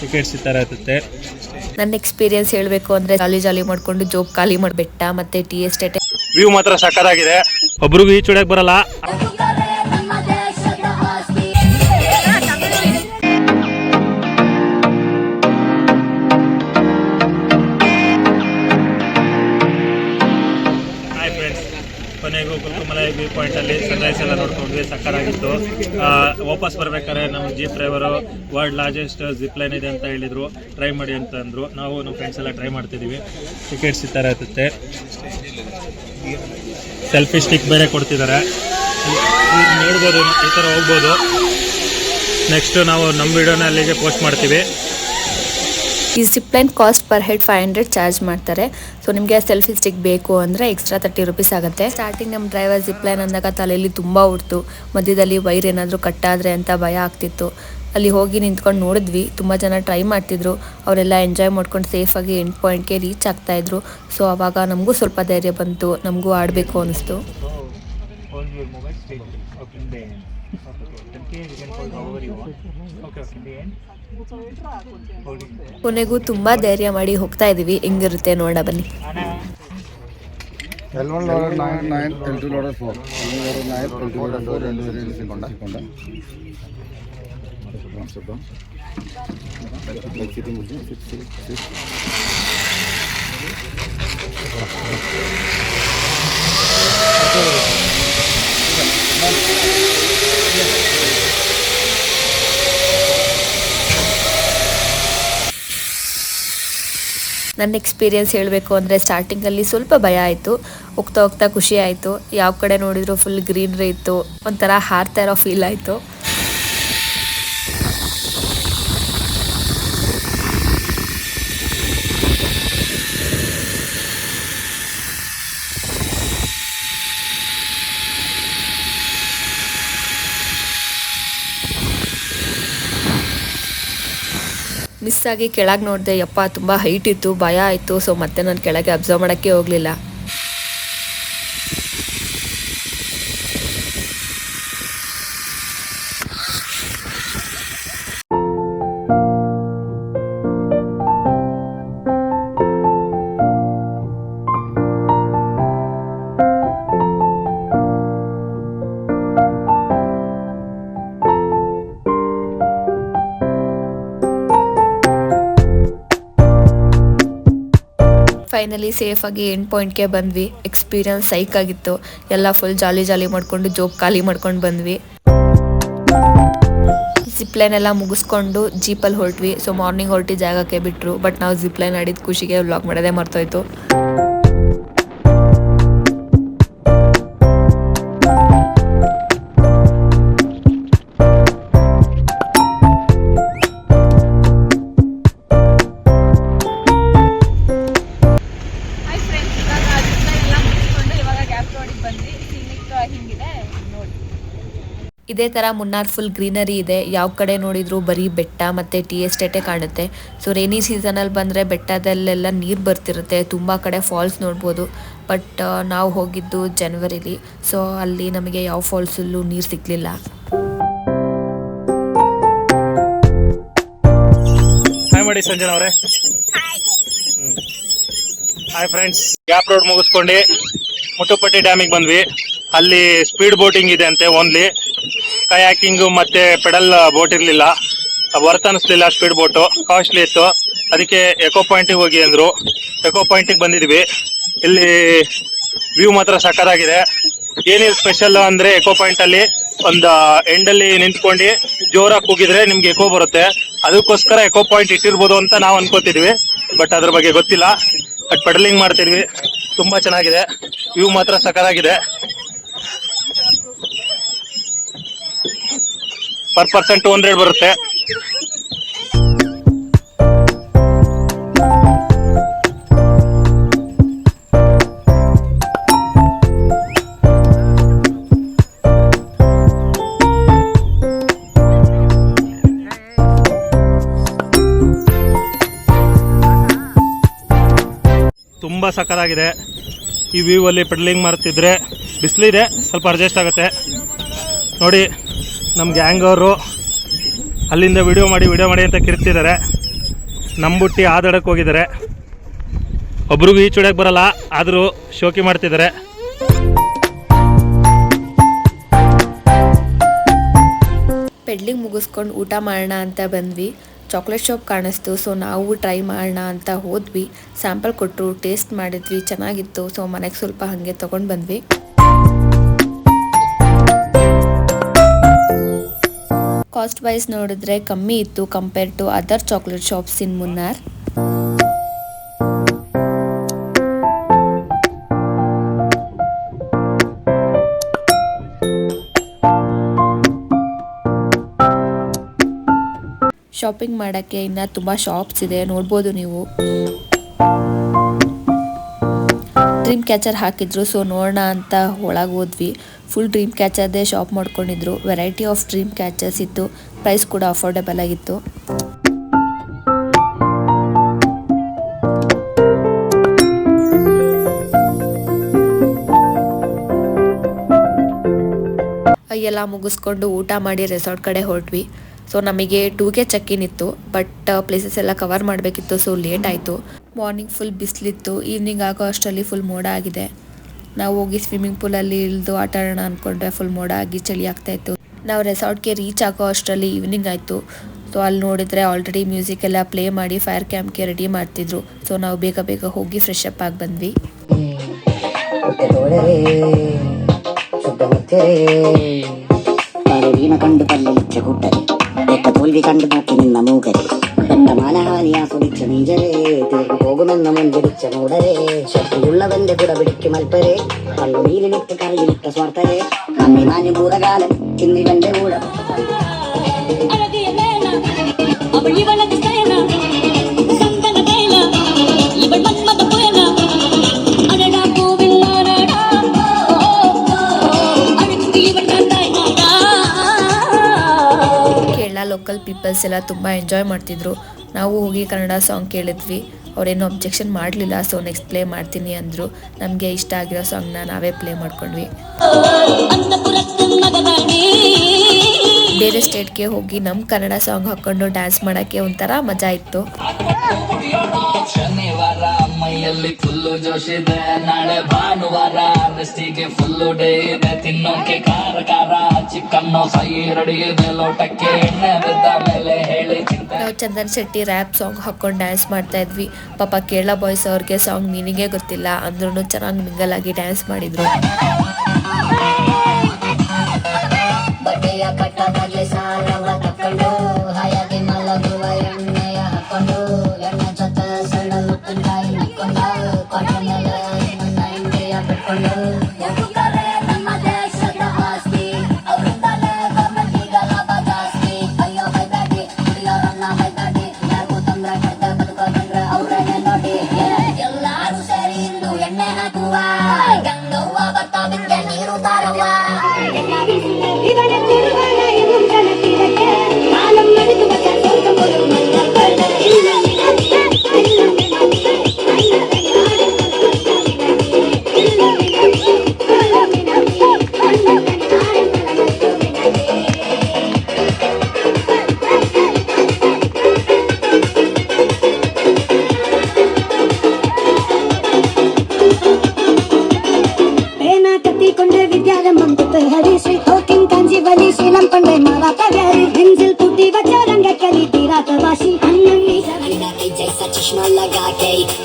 Tickets ಈ ಥರ ಇರುತ್ತೆ. ನನ್ನ ಎಕ್ಸ್ಪೀರಿಯನ್ಸ್ ಹೇಳಬೇಕು ಅಂದರೆ ಜಾಲಿ ಮಾಡಿಕೊಂಡು ಜೋಬ್ ಖಾಲಿ ಮಾಡಿಬಿಟ್ಟ ಮತ್ತು ಟೀ ಎಸ್ಟೇಟ್ ವ್ಯೂ ಮಾತ್ರ ಸಕ್ಕತ್ತಾಗಿದೆ. ಒಬ್ರಿಗೂ ಈಚ್ ಹೊಡ್ಯಕ್ಕೆ ಬರಲ್ಲ. ಕೊನೆಗೂ ಕುಲ್ಕುಮಲ ವ್ಯೂ ಪಾಯಿಂಟಲ್ಲಿ ಸನ್ರೈಸ್ ಎಲ್ಲ ನೋಡ್ಕೊಂಡ್ವಿ, ಸಕ್ಕತ್ತಾಗಿತ್ತು. ವಾಪಸ್ ಬರ್ಬೇಕಾದ್ರೆ ನಮ್ಮ jeep driver world largest zip line ಇದೆ ಅಂತ ಹೇಳಿದರು, ಟ್ರೈ ಮಾಡಿ ಅಂತ ಅಂದರು. ನಾವು ನಮ್ಮ ಫ್ರೆಂಡ್ಸ್ ಎಲ್ಲ ಟ್ರೈ ಮಾಡ್ತಿದ್ದೀವಿ. ಟಿಕೆಟ್ಸ್ ಈ ಥರ ಇರುತ್ತೆ. ಸೆಲ್ಫಿ ಸ್ಟಿಕ್ ಬೇರೆ ಕೊಡ್ತಿದ್ದಾರೆ, ನೋಡ್ಬೋದು, ಈ ಥರ ಹೋಗ್ಬೋದು. ನೆಕ್ಸ್ಟ್ ನಾವು ನಮ್ಮ ವಿಡಿಯೋನ ಅಲ್ಲಿಗೆ ಪೋಸ್ಟ್ ಮಾಡ್ತೀವಿ. ಈ zipline cost per head 500 charge ಮಾಡ್ತಾರೆ. ಸೊ ನಿಮಗೆ ಸೆಲ್ಫಿ ಸ್ಟಿಕ್ ಬೇಕು ಅಂದರೆ ಎಕ್ಸ್ಟ್ರಾ 30 ರೂಪೀಸ್ ಆಗುತ್ತೆ. ಸ್ಟಾರ್ಟಿಂಗ್ ನಮ್ಮ ಡ್ರೈವರ್ ಜಿಪ್ಲೈನ್ ಅಂದಾಗ ತಲೆಯಲ್ಲಿ ತುಂಬ ಉಡ್ತು, ಮಧ್ಯದಲ್ಲಿ ವೈರ್ ಏನಾದರೂ ಕಟ್ಟಾದರೆ ಅಂತ ಭಯ ಆಗ್ತಿತ್ತು. ಅಲ್ಲಿ ಹೋಗಿ ನಿಂತ್ಕೊಂಡು ನೋಡಿದ್ವಿ, ತುಂಬ ಜನ ಟ್ರೈ ಮಾಡ್ತಿದ್ರು. ಅವರೆಲ್ಲ ಎಂಜಾಯ್ ಮಾಡ್ಕೊಂಡು ಸೇಫಾಗಿ ಎಂಡ್ ಪಾಯಿಂಟ್ಗೆ ರೀಚ್ ಆಗ್ತಾಯಿದ್ರು. ಸೊ ಆವಾಗ ನಮಗೂ ಸ್ವಲ್ಪ ಧೈರ್ಯ ಬಂತು, ನಮಗೂ ಆಡಬೇಕು ಅನ್ನಿಸ್ತು. ಕೊನೆಗೂ ತುಂಬ ಧೈರ್ಯ ಮಾಡಿ ಹೋಗ್ತಾ ಇದೀವಿ. ಹೆಂಗಿರುತ್ತೆ ನೋಡ ಬನ್ನಿ. ನನ್ನ ಎಕ್ಸ್ಪೀರಿಯನ್ಸ್ ಹೇಳಬೇಕು ಅಂದರೆ ಸ್ಟಾರ್ಟಿಂಗಲ್ಲಿ ಸ್ವಲ್ಪ ಭಯ ಆಯಿತು, ಹೋಗ್ತಾ ಹೋಗ್ತಾ ಖುಷಿ ಆಯಿತು. ಯಾವ ಕಡೆ ನೋಡಿದ್ರು ಫುಲ್ ಗ್ರೀನ್ರಿ ಇತ್ತು, ಒಂಥರ ಹಾರ್ತಾ ಇರೋ ಫೀಲ್ ಆಯಿತು. ಮಿಸ್ ಆಗಿ ಕೆಳಗೆ ನೋಡಿದೆ, ಯಪ್ಪ ತುಂಬ ಹೈಟ್ ಇತ್ತು, ಭಯ ಆಯಿತು. ಸೊ ಮತ್ತೆ ನಾನು ಕೆಳಗೆ ಅಬ್ಸರ್ವ್ ಮಾಡೋಕ್ಕೆ ಹೋಗಲಿಲ್ಲ. ಫೈನಲಿ ಸೇಫಾಗಿ ಎಂಡ್ ಪಾಯಿಂಟ್ಗೆ ಬಂದ್ವಿ. ಎಕ್ಸ್ಪೀರಿಯನ್ಸ್ ಸೈಕ್ ಆಗಿತ್ತು. ಎಲ್ಲ ಫುಲ್ ಜಾಲಿ ಮಾಡಿಕೊಂಡು ಜೋಬ್ ಖಾಲಿ ಮಾಡ್ಕೊಂಡು ಬಂದ್ವಿ. ಜಿಪ್ಲೈನ್ ಎಲ್ಲ ಮುಗಿಸ್ಕೊಂಡು ಜೀಪಲ್ಲಿ ಹೊರಟ್ವಿ. ಸೊ ಮಾರ್ನಿಂಗ್ ಹೊರಟಿ ಜಾಗಕ್ಕೆ ಬಿಟ್ಟರು, ಬಟ್ ನಾವು ಜಿಪ್ಲೈನ್ ಆಡಿದ ಖುಷಿಗೆ ವ್ಲಾಗ್ ಮಾಡೋದೇ ಮರ್ತೋಯ್ತು. ಇದೇ ಥರ ಮುನ್ನಾರ್ ಫುಲ್ ಗ್ರೀನರಿ ಇದೆ. ಯಾವ ಕಡೆ ನೋಡಿದ್ರು ಬರೀ ಬೆಟ್ಟ ಮತ್ತು ಟೀ ಎಸ್ಟೇಟೇ ಕಾಣುತ್ತೆ. ಸೊ ರೇನಿ ಸೀಸನಲ್ಲಿ ಬಂದರೆ ಬೆಟ್ಟದಲ್ಲೆಲ್ಲ ನೀರು ಬರ್ತಿರುತ್ತೆ, ತುಂಬ ಕಡೆ ಫಾಲ್ಸ್ ನೋಡ್ಬೋದು. ಬಟ್ ನಾವು ಹೋಗಿದ್ದು ಜನವರಿಲಿ, ಸೊ ಅಲ್ಲಿ ನಮಗೆ ಯಾವ ಫಾಲ್ಸಲ್ಲೂ ನೀರು ಸಿಗಲಿಲ್ಲ. ಹಾಯ್ ಮಾಡಿ ಸಂಜನಾ ಅವರೇ. ಹಾಯ್ ಫ್ರೆಂಡ್ಸ್, ಗ್ಯಾಪ್ ರೋಡ್ ಮುಗಿಸ್ಕೊಂಡು ಮುಟ್ಟುಪಟ್ಟಿ ಡ್ಯಾಮಿಗೆ ಬಂದ್ವಿ. ಅಲ್ಲಿ ಸ್ಪೀಡ್ ಬೋಟಿಂಗ್ ಇದೆ ಅಂತೆ, ಓನ್ಲಿ ಕಯಾಕಿಂಗು ಮತ್ತೆ ಪೆಡಲ್ ಬೋಟ್ ಇರಲಿಲ್ಲ, ವರ್ತ್ ಅನಿಸ್ಲಿಲ್ಲ. ಸ್ಪೀಡ್ ಬೋಟು ಕಾಸ್ಟ್ಲಿ ಇತ್ತು, ಅದಕ್ಕೆ ಎಕೋ ಪಾಯಿಂಟಿಗೆ ಹೋಗಿ ಅಂದರು. ಎಕೋ ಪಾಯಿಂಟಿಗೆ ಬಂದಿದ್ವಿ. ಇಲ್ಲಿ ವ್ಯೂ ಮಾತ್ರ ಸಕ್ಕತ್ತಾಗಿದೆ. ಏನಿದೆ ಸ್ಪೆಷಲ್ ಅಂದರೆ ಎಕೋ ಪಾಯಿಂಟಲ್ಲಿ ಒಂದು ಎಂಡಲ್ಲಿ ನಿಂತ್ಕೊಂಡು ಜೋರಾಗಿ ಕೂಗಿದ್ರೆ ನಿಮ್ಗೆ ಎಕೋ ಬರುತ್ತೆ. ಅದಕ್ಕೋಸ್ಕರ ಎಕೋ ಪಾಯಿಂಟ್ ಇಟ್ಟಿರ್ಬೋದು ಅಂತ ನಾವು ಅನ್ಕೋತಿದ್ವಿ, ಬಟ್ ಅದ್ರ ಬಗ್ಗೆ ಗೊತ್ತಿಲ್ಲ. ಬಟ್ ಪೆಡಲಿಂಗ್ ಮಾಡ್ತಿದ್ವಿ, ತುಂಬ ಚೆನ್ನಾಗಿದೆ. ವ್ಯೂ ಮಾತ್ರ ಸಕ್ಕತ್ತಾಗಿದೆ. ಪರ್ ಪರ್ಸನ್ 200 ಬರುತ್ತೆ. ತುಂಬ ಸಕ್ಕತ್ತಾಗಿದೆ. ಈ ವ್ಯೂ ಅಲ್ಲಿ ಪೆಡಲಿಂಗ್ ಮಾಡ್ತಿದ್ರೆ ಬಿಸಿಲಿದೆ, ಸ್ವಲ್ಪ ಅಡ್ಜಸ್ಟ್ ಆಗುತ್ತೆ. ನೋಡಿ ನಮ್ಮ ಗ್ಯಾಂಗ್ ಅವರು ಅಲ್ಲಿಂದ ವಿಡಿಯೋ ಮಾಡಿ ಅಂತ ಕಿರ್ತಿದ್ದಾರೆ. ನಂಬುಟ್ಟಿ ಆದಾಡಕ್ಕೆ ಹೋಗಿದ್ದಾರೆ. ಒಬ್ರಿಗೂ ಈಚುಡಕ್ಕೆ ಬರಲ್ಲ, ಆದರೂ ಶೋಕಿ ಮಾಡ್ತಿದ್ದಾರೆ. ಪೆಡ್ಲಿಂಗ್ ಮುಗಿಸ್ಕೊಂಡು ಊಟ ಮಾಡೋಣ ಅಂತ ಬಂದ್ವಿ. ಚಾಕ್ಲೇಟ್ ಶಾಪ್ ಕಾಣಿಸ್ತು, ಸೊ ನಾವು ಟ್ರೈ ಮಾಡೋಣ ಅಂತ ಹೋದ್ವಿ. ಸ್ಯಾಂಪಲ್ ಕೊಟ್ಟರು, ಟೇಸ್ಟ್ ಮಾಡಿದ್ವಿ, ಚೆನ್ನಾಗಿತ್ತು. ಸೊ ಮನೆಗೆ ಸ್ವಲ್ಪ ಹಾಗೆ ತೊಗೊಂಡು ಬಂದ್ವಿ. ಕಾಸ್ಟ್ ವೈಸ್ ನೋಡಿದ್ರೆ ಕಮ್ಮಿ ಇತ್ತು compare to other chocolate shops in Munnar. Shopping ಮಾಡೋಕ್ಕೆ ಇನ್ನು ತುಂಬ ಶಾಪ್ಸ್ ಇದೆ, ನೋಡ್ಬೋದು ನೀವು. ಡ್ರೀಮ್ ಕ್ಯಾಚರ್ ಹಾಕಿದ್ರು, ಸೊ ನೋಡೋಣ ಅಂತ ಒಳಗೆ ಹೋದ್ವಿ. ಫುಲ್ ಡ್ರೀಮ್ ಕ್ಯಾಚರ್ದೇ ಶಾಪ್ ಮಾಡ್ಕೊಂಡಿದ್ರು. ವೆರೈಟಿ ಆಫ್ ಡ್ರೀಮ್ ಕ್ಯಾಚರ್ಸ್ ಇತ್ತು, ಪ್ರೈಸ್ ಕೂಡ ಅಫೋರ್ಡೆಬಲ್ ಆಗಿತ್ತು. ಎಲ್ಲ ಮುಗಿಸ್ಕೊಂಡು ಊಟ ಮಾಡಿ ರೆಸಾರ್ಟ್ ಕಡೆ ಹೊರಟ್ವಿ. ಸೊ ನಮಗೆ 2K ಚೆಕ್-ಇನ್ ಇತ್ತು, ಬಟ್ ಪ್ಲೇಸಸ್ ಎಲ್ಲ ಕವರ್ ಮಾಡಬೇಕಿತ್ತು, ಸೊ ಲೇಟ್ ಆಯಿತು. ಮಾರ್ನಿಂಗ್ ಫುಲ್ ಬಿಸಿಲಿತ್ತು, ಈವ್ನಿಂಗ್ ಆಗೋ ಅಷ್ಟರಲ್ಲಿ ಫುಲ್ ಮೋಡ ಆಗಿದೆ. ನಾವು ಹೋಗಿ ಸ್ವಿಮ್ಮಿಂಗ್ ಪೂಲಲ್ಲಿ ಇಳಿದು ಆಟ ಆಡೋಣ ಅಂದ್ಕೊಂಡ್ರೆ ಫುಲ್ ಮೋಡ ಆಗಿ ಚಳಿ ಆಗ್ತಾಯಿತ್ತು. ನಾವು ರೆಸಾರ್ಟ್ಗೆ ರೀಚ್ ಆಗೋ ಅಷ್ಟರಲ್ಲಿ ಈವ್ನಿಂಗ್ ಆಯಿತು. ಸೊ ಅಲ್ಲಿ ನೋಡಿದರೆ ಆಲ್ರೆಡಿ ಮ್ಯೂಸಿಕ್ ಎಲ್ಲ ಪ್ಲೇ ಮಾಡಿ ಫೈರ್ ಕ್ಯಾಂಪ್ಗೆ ರೆಡಿ ಮಾಡ್ತಿದ್ರು. ಸೊ ನಾವು ಬೇಗ ಬೇಗ ಹೋಗಿ ಫ್ರೆಶ್ ಅಪ್ ಆಗಿ ಬಂದ್ವಿ. ಕಂಡು ಪಲ್ಲೆ ಹುಟ್ಟರೆ ಎಕ್ಕ ತೋಲ್ವಿ ಕಂಡು ನೋಕಿ ನಿನ್ನ ಮೂಗರೆ ಬೆಟ್ಟ ಮಾನಹಾನಿಯ ಸುಡಿಚ್ಚ ನೀಜರೇ ತಿರುಗಿ ಹೋಗುಮೆನ್ನ ಮುಂದಿಡಿಚ್ಚ ನೋಡರೆ ಶಕ್ತಿಯುಳ್ಳವೆಂದೆ ಕೂಡ ಬಿಡಿಕ್ಕಿ ಮಲ್ಪರೆ ಕಲ್ಲು ನೀರಿನಿಟ್ಟು ಕರಗಿನಿಟ್ಟ ಸ್ವಾರ್ಥರೆ ನಮ್ಮಿ ಮಾನ್ಯ ಮೂರಗಾಲ ತಿಂದಿ ಬಂದೆ ಊಡ ಲೋಕಲ್ ಪೀಪಲ್ಸ್ ಎಲ್ಲ ತುಂಬ ಎಂಜಾಯ್ ಮಾಡ್ತಿದ್ರು. ನಾವು ಹೋಗಿ ಕನ್ನಡ ಸಾಂಗ್ ಕೇಳಿದ್ವಿ, ಅವರೇನು ಅಬ್ಜೆಕ್ಷನ್ ಮಾಡಲಿಲ್ಲ. ಸೊ ನೆಕ್ಸ್ಟ್ ಪ್ಲೇ ಮಾಡ್ತೀನಿ ಅಂದರು. ನಮಗೆ ಇಷ್ಟ ಆಗಿರೋ ಸಾಂಗ್ನ ನಾವೇ ಪ್ಲೇ ಮಾಡ್ಕೊಂಡ್ವಿ. ಬೇರೆ ಸ್ಟೇಟ್ಗೆ ಹೋಗಿ ನಮ್ಮ ಕನ್ನಡ ಸಾಂಗ್ ಹಾಕ್ಕೊಂಡು ಡ್ಯಾನ್ಸ್ ಮಾಡೋಕ್ಕೆ ಒಂಥರ ಮಜಾ ಇತ್ತು. ಶನಿವಾರ ಮೈಯಲ್ಲಿ ಫುಲ್ಲು ಜೋಶಿದೆ, ನಾಳೆ ಭಾನುವಾರ ರೆಸ್ಟಿಗೆ ಫುಲ್ಲು ಡೇ ಇದೆ. ತಿನ್ನೋಕೆ ಖಾರ ಖಾರ ಚಿಕನ್ನು ಫ್ರೈ ರೆಡಿ ಇದೆ, ಲೋಟಕ್ಕೆ ಎಣ್ಣೆ ಬಿದ್ದ ಮೇಲೆ ಹೇಳಿ ಚಿಂತೆ. ನಾವು ಚಂದನ್ ಶೆಟ್ಟಿ ರ್ಯಾಪ್ ಸಾಂಗ್ ಹಾಕೊಂಡು ಡ್ಯಾನ್ಸ್ ಮಾಡ್ತಾ ಇದ್ವಿ. ಪಾಪ ಕೇರಳ ಬಾಯ್ಸ್ ಅವ್ರಿಗೆ ಸಾಂಗ್ ಮೀನಿಂಗೇ ಗೊತ್ತಿಲ್ಲ, ಅಂದ್ರೂ ಚೆನ್ನಾಗಿ ಮಿಂಗಲ್ ಆಗಿ ಡ್ಯಾನ್ಸ್ ಮಾಡಿದ್ರು.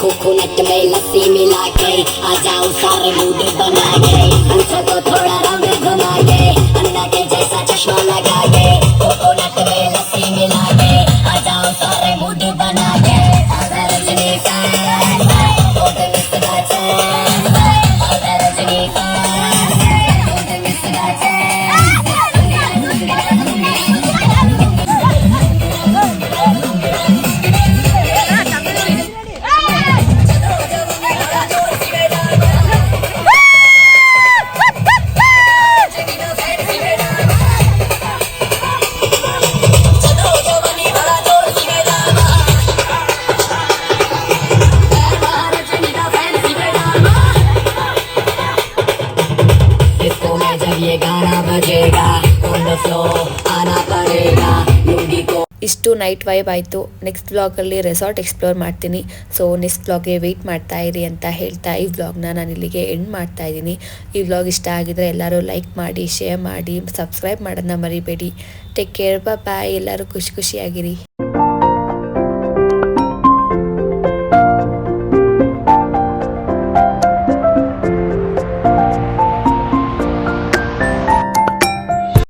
कोकोनट में लस्सी मिला के आ जाओ सारे मूड बना के अंसर को थोड़ा राउंड घुमा के अन्ना के जैसा चश्मा लगा के कोकोनट में लस्सी मिला के आ जाओ सारे मूड बना के रजनी का ನೈಟ್ ವೈಬ್ ಆಯಿತು. ನೆಕ್ಸ್ಟ್ ವ್ಲಾಗಲ್ಲಿ ರೆಸಾರ್ಟ್ ಎಕ್ಸ್ಪ್ಲೋರ್ ಮಾಡ್ತೀನಿ. ಸೊ ನೆಕ್ಸ್ಟ್ ವ್ಲಾಗ್ಗೆ ವೆಯ್ಟ್ ಮಾಡ್ತಾ ಇರಿ ಅಂತ ಹೇಳ್ತಾ ಈ ವ್ಲಾಗ್ನ ನಾನು ಇಲ್ಲಿಗೆ ಎಂಡ್ ಮಾಡ್ತಾ ಇದ್ದೀನಿ. ಈ ವ್ಲಾಗ್ ಇಷ್ಟ ಆಗಿದ್ರೆ ಎಲ್ಲರೂ ಲೈಕ್ ಮಾಡಿ, ಶೇರ್ ಮಾಡಿ, ಸಬ್ಸ್ಕ್ರೈಬ್ ಮಾಡೋದನ್ನ ಮರಿಬೇಡಿ. ಟೇಕ್ ಕೇರ್, ಬಾಯ್. ಎಲ್ಲರೂ ಖುಷಿಯಾಗಿರಿ.